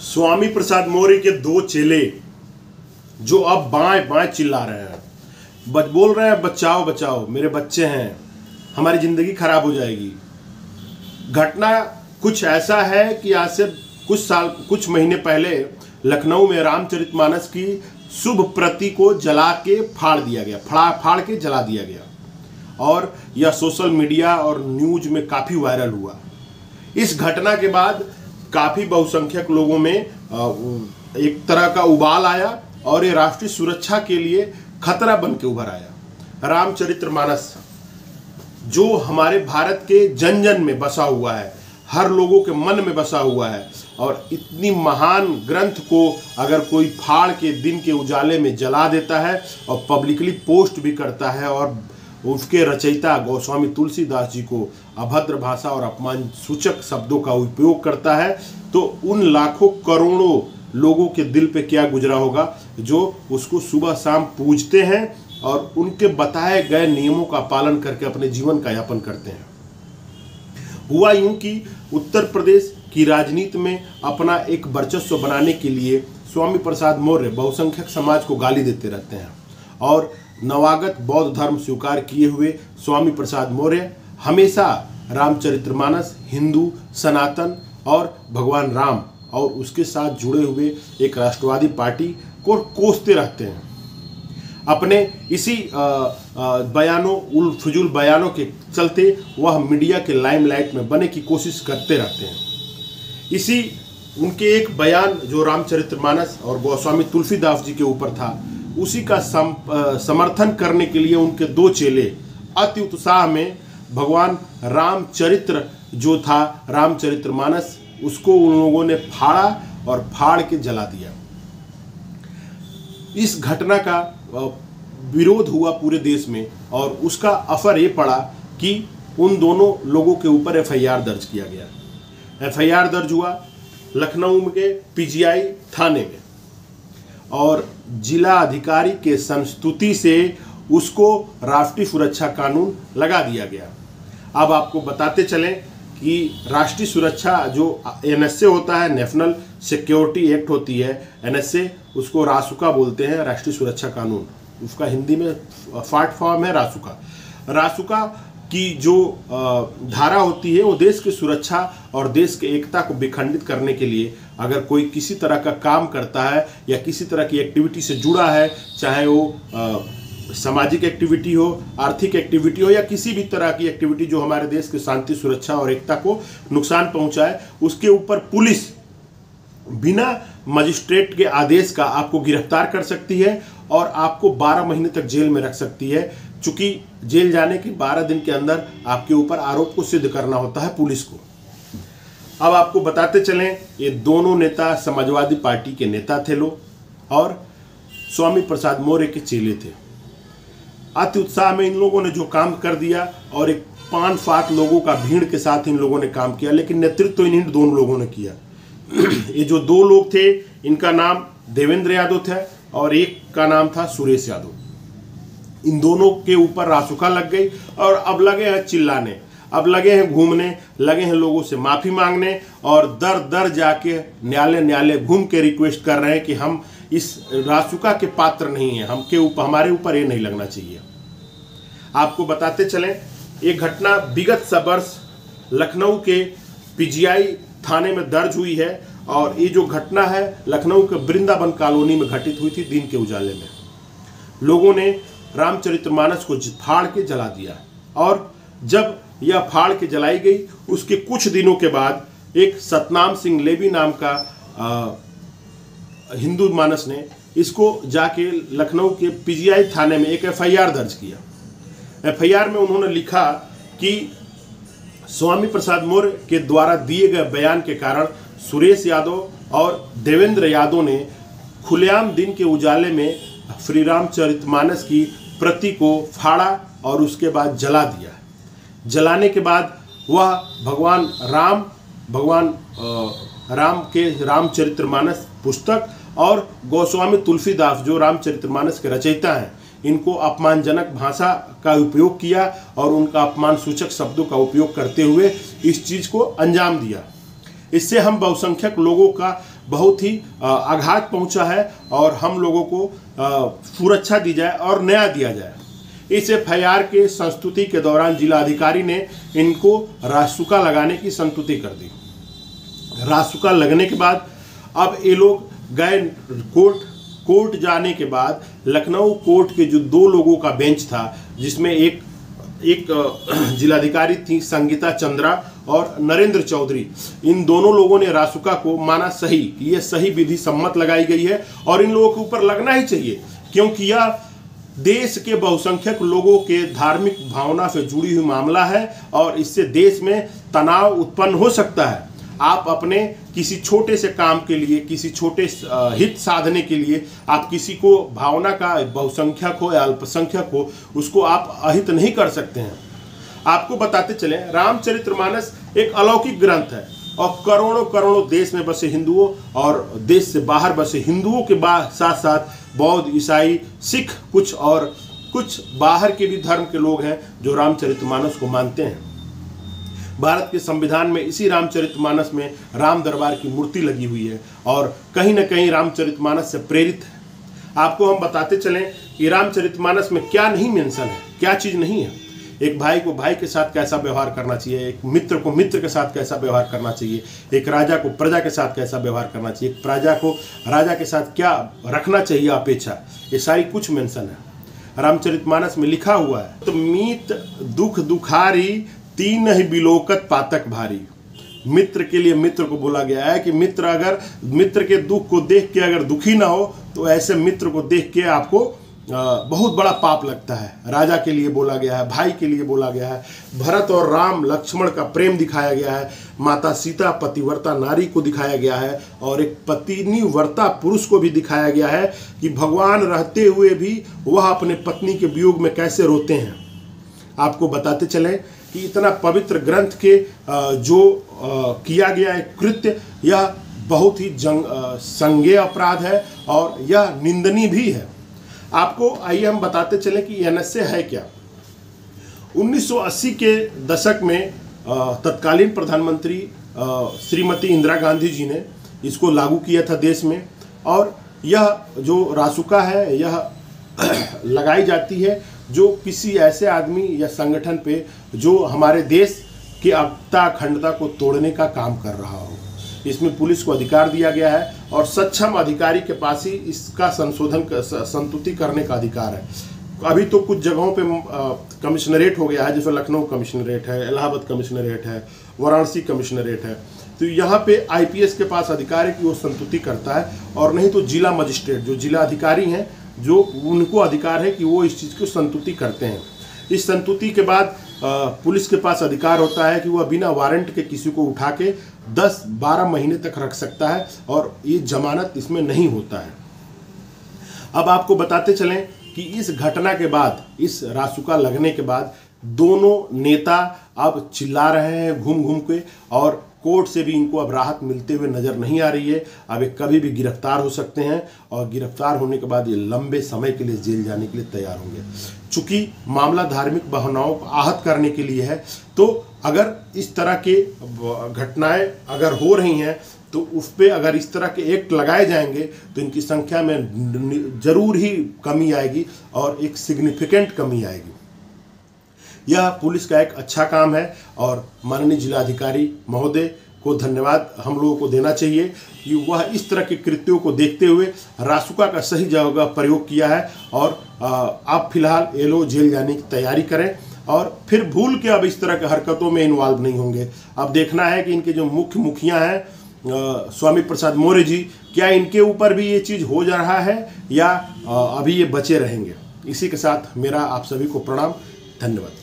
स्वामी प्रसाद मौर्य के दो चेले जो अब बाएं बाएं चिल्ला रहे हैं, बोल रहे हैं बचाओ बचाओ, मेरे बच्चे हैं, हमारी जिंदगी खराब हो जाएगी। घटना कुछ ऐसा है कि आज से कुछ महीने पहले लखनऊ में रामचरितमानस की शुभ प्रति को जला के फाड़ दिया गया, फाड़ के जला दिया गया और यह सोशल मीडिया और न्यूज में काफ़ी वायरल हुआ। इस घटना के बाद काफ़ी बहुसंख्यक लोगों में एक तरह का उबाल आया और ये राष्ट्रीय सुरक्षा के लिए खतरा बन के उभर आया। रामचरितमानस जो हमारे भारत के जन जन में बसा हुआ है, हर लोगों के मन में बसा हुआ है, और इतनी महान ग्रंथ को अगर कोई फाड़ के दिन के उजाले में जला देता है और पब्लिकली पोस्ट भी करता है और उसके रचयिता गोस्वामी तुलसीदास जी को अभद्र भाषा और अपमान सूचक शब्दों का उपयोग करता है, तो उन लाखों करोड़ों लोगों के दिल पे क्या गुजरा होगा जो उसको सुबह शाम पूजते हैं और उनके बताए गए नियमों का पालन करके अपने जीवन का यापन करते हैं। हुआ यूं कि उत्तर प्रदेश की राजनीति में अपना एक वर्चस्व बनाने के लिए स्वामी प्रसाद मौर्य बहुसंख्यक समाज को गाली देते रहते हैं और नवागत बौद्ध धर्म स्वीकार किए हुए स्वामी प्रसाद मौर्य हमेशा रामचरितमानस, हिंदू, सनातन और भगवान राम और उसके साथ जुड़े हुए एक राष्ट्रवादी पार्टी को कोसते रहते हैं। अपने इसी बयानों, उल फजूल बयानों के चलते वह मीडिया के लाइमलाइट में बने की कोशिश करते रहते हैं। इसी उनके एक बयान जो रामचरितमानस और गोस्वामी तुलसीदास जी के ऊपर था, उसी का समर्थन करने के लिए उनके दो चेले अति उत्साह में भगवान रामचरित्र जो था रामचरितमानस, उसको उन लोगों ने फाड़ा और फाड़ के जला दिया। इस घटना का विरोध हुआ पूरे देश में और उसका असर ये पड़ा कि उन दोनों लोगों के ऊपर एफआईआर दर्ज किया गया। एफआईआर दर्ज हुआ लखनऊ के पीजीआई थाने में और जिला अधिकारी के संस्तुति से उसको राष्ट्रीय सुरक्षा कानून लगा दिया गया। अब आपको बताते चलें कि राष्ट्रीय सुरक्षा जो एनएसए होता है, नेशनल सिक्योरिटी एक्ट होती है, एनएसए उसको रासुका बोलते हैं, राष्ट्रीय सुरक्षा कानून, उसका हिंदी में शॉर्ट फॉर्म है रासुका। रासुका की जो धारा होती है वो देश की सुरक्षा और देश की एकता को विखंडित करने के लिए अगर कोई किसी तरह का काम करता है या किसी तरह की एक्टिविटी से जुड़ा है, चाहे वो सामाजिक एक्टिविटी हो, आर्थिक एक्टिविटी हो या किसी भी तरह की एक्टिविटी जो हमारे देश की शांति, सुरक्षा और एकता को नुकसान पहुंचाए, उसके ऊपर पुलिस बिना मजिस्ट्रेट के आदेश का आपको गिरफ्तार कर सकती है और आपको 12 महीने तक जेल में रख सकती है। चूंकि जेल जाने के 12 दिन के अंदर आपके ऊपर आरोप को सिद्ध करना होता है पुलिस को। अब आपको बताते चलें, ये दोनों नेता समाजवादी पार्टी के नेता थे लोग और स्वामी प्रसाद मौर्य के चेले थे। अति उत्साह में इन लोगों ने जो काम कर दिया और एक 5-7 लोगों का भीड़ के साथ इन लोगों ने काम किया, लेकिन नेतृत्व तो इन दोनों लोगों ने किया। ये जो दो लोग थे, इनका नाम देवेंद्र यादव था और एक का नाम था सुरेश यादव। इन दोनों के ऊपर रासुका लग गई और अब लगे हैं चिल्लाने, अब लगे हैं घूमने, लगे हैं लोगों से माफ़ी मांगने और दर दर जाके न्यायालय घूम के रिक्वेस्ट कर रहे हैं कि हम इस रासुका के पात्र नहीं है, हमारे ऊपर ये नहीं लगना चाहिए। आपको बताते चलें, एक घटना विगत वर्ष लखनऊ के पीजीआई थाने में दर्ज हुई है और ये जो घटना है लखनऊ के वृंदावन कॉलोनी में घटित हुई थी। दिन के उजाले में लोगों ने रामचरितमानस को फाड़ के जला दिया और जब यह फाड़ के जलाई गई, उसके कुछ दिनों के बाद एक सतनाम सिंह लेवी नाम का हिंदू मानस ने इसको जाके लखनऊ के पीजीआई थाने में एक एफआईआर दर्ज किया। एफआईआर में उन्होंने लिखा कि स्वामी प्रसाद मौर्य के द्वारा दिए गए बयान के कारण सुरेश यादव और देवेंद्र यादव ने खुलेआम दिन के उजाले में श्री रामचरितमानस की प्रति को फाड़ा और उसके बाद जला दिया। जलाने के बाद वह भगवान राम के रामचरितमानस पुस्तक और गोस्वामी तुलसीदास जो रामचरितमानस के रचयिता हैं, इनको अपमानजनक भाषा का उपयोग किया और उनका अपमान सूचक शब्दों का उपयोग करते हुए इस चीज़ को अंजाम दिया। इससे हम बहुसंख्यक लोगों का बहुत ही आघात पहुंचा है और हम लोगों को सुरक्षा दी जाए और न्याय दिया जाए। इस एफआईआर के संस्तुति के दौरान जिलाधिकारी ने इनको रासुका लगाने की संस्तुति कर दी। रासुका लगने के बाद अब ये लोग गए कोर्ट जाने के बाद लखनऊ कोर्ट के जो 2 लोगों का बेंच था, जिसमें एक जिलाधिकारी थी संगीता चंद्रा और नरेंद्र चौधरी, इन दोनों लोगों ने रासुका को माना सही कि यह सही विधि सम्मत लगाई गई है और इन लोगों के ऊपर लगना ही चाहिए, क्योंकि यह देश के बहुसंख्यक लोगों के धार्मिक भावना से जुड़ी हुई मामला है और इससे देश में तनाव उत्पन्न हो सकता है। आप अपने किसी छोटे से काम के लिए, किसी छोटे हित साधने के लिए आप किसी को भावना का, बहुसंख्यक हो या अल्पसंख्यक हो, उसको आप अहित नहीं कर सकते हैं। आपको बताते चले, रामचरितमानस एक अलौकिक ग्रंथ है और करोड़ों करोड़ों देश में बसे हिंदुओं और देश से बाहर बसे हिंदुओं के साथ साथ बौद्ध, ईसाई, सिख कुछ बाहर के भी धर्म के लोग हैं जो रामचरितमानस को मानते हैं। भारत के संविधान में इसी रामचरितमानस में राम दरबार की मूर्ति लगी हुई है और कहीं ना कहीं रामचरितमानस से प्रेरित है। आपको हम बताते चलें कि रामचरितमानस में क्या नहीं मेंशन है, क्या चीज़ नहीं है। एक भाई को भाई के साथ कैसा व्यवहार करना चाहिए, एक मित्र को मित्र के साथ कैसा व्यवहार करना चाहिए, एक राजा को प्रजा के साथ कैसा व्यवहार करना चाहिए, एक प्रजा को राजा के साथ क्या रखना चाहिए अपेक्षा, ये सारी कुछ मेंशन है रामचरितमानस में लिखा हुआ है। तो मीत दुख दुखारी तीन ही बिलोकत पातक भारी। मित्र के लिए मित्र को बोला गया है कि मित्र के दुख को देख के अगर दुखी ना हो तो ऐसे मित्र को देख के आपको बहुत बड़ा पाप लगता है। राजा के लिए बोला गया है, भाई के लिए बोला गया है। भरत और राम लक्ष्मण का प्रेम दिखाया गया है, माता सीता पतिव्रता नारी को दिखाया गया है और एक पत्नीव्रता पुरुष को भी दिखाया गया है कि भगवान रहते हुए भी वह अपने पत्नी के वियोग में कैसे रोते हैं। आपको बताते चलें कि इतना पवित्र ग्रंथ के जो किया गया है कृत्य, यह बहुत ही संज्ञेय अपराध है और यह निंदनीय भी है। आपको आइए हम बताते चलें कि एनएसए है क्या। 1980 के दशक में तत्कालीन प्रधानमंत्री श्रीमती इंदिरा गांधी जी ने इसको लागू किया था देश में और यह जो रासुका है यह लगाई जाती है जो किसी ऐसे आदमी या संगठन पे जो हमारे देश की एकता अखंडता को तोड़ने का काम कर रहा हो। इसमें पुलिस को अधिकार दिया गया है और सक्षम अधिकारी के पास ही इसका संतुति करने का अधिकार है। अभी तो कुछ जगहों पे कमिश्नरेट हो गया है, जैसे लखनऊ कमिश्नरेट है, इलाहाबाद कमिश्नरेट है, वाराणसी कमिश्नरेट है। तो यहाँ पे आईपीएस के पास अधिकार है कि वो संतुति करता है और नहीं तो जिला मजिस्ट्रेट जो जिला अधिकारी हैं जो उनको अधिकार है कि वो इस चीज़ को संतुति करते हैं। इस संतुति के बाद पुलिस के पास अधिकार होता है कि वह बिना वारंट के किसी को उठा के 10-12 महीने तक रख सकता है और ये जमानत इसमें नहीं होता है। अब आपको बताते चलें कि इस घटना के बाद, इस रासुका लगने के बाद दोनों नेता अब चिल्ला रहे हैं घूम घूम के और कोर्ट से भी इनको अब राहत मिलते हुए नज़र नहीं आ रही है। अब ये कभी भी गिरफ्तार हो सकते हैं और गिरफ्तार होने के बाद ये लंबे समय के लिए जेल जाने के लिए तैयार होंगे। चूँकि मामला धार्मिक भावनाओं को आहत करने के लिए है, तो अगर इस तरह के घटनाएं अगर हो रही हैं तो उस पर अगर इस तरह के एक्ट लगाए जाएंगे तो इनकी संख्या में ज़रूर ही कमी आएगी और एक सिग्निफिकेंट कमी आएगी। यह पुलिस का एक अच्छा काम है और माननीय जिलाधिकारी महोदय को धन्यवाद हम लोगों को देना चाहिए कि वह इस तरह के कृत्यों को देखते हुए रासुका का सही जगह प्रयोग किया है और आप फिलहाल ये लोग जेल जाने की तैयारी करें और फिर भूल के अब इस तरह के हरकतों में इन्वॉल्व नहीं होंगे। अब देखना है कि इनके जो मुख्य मुखिया हैं स्वामी प्रसाद मौर्य जी, क्या इनके ऊपर भी ये चीज़ हो जा रहा है या अभी ये बचे रहेंगे। इसी के साथ मेरा आप सभी को प्रणाम, धन्यवाद।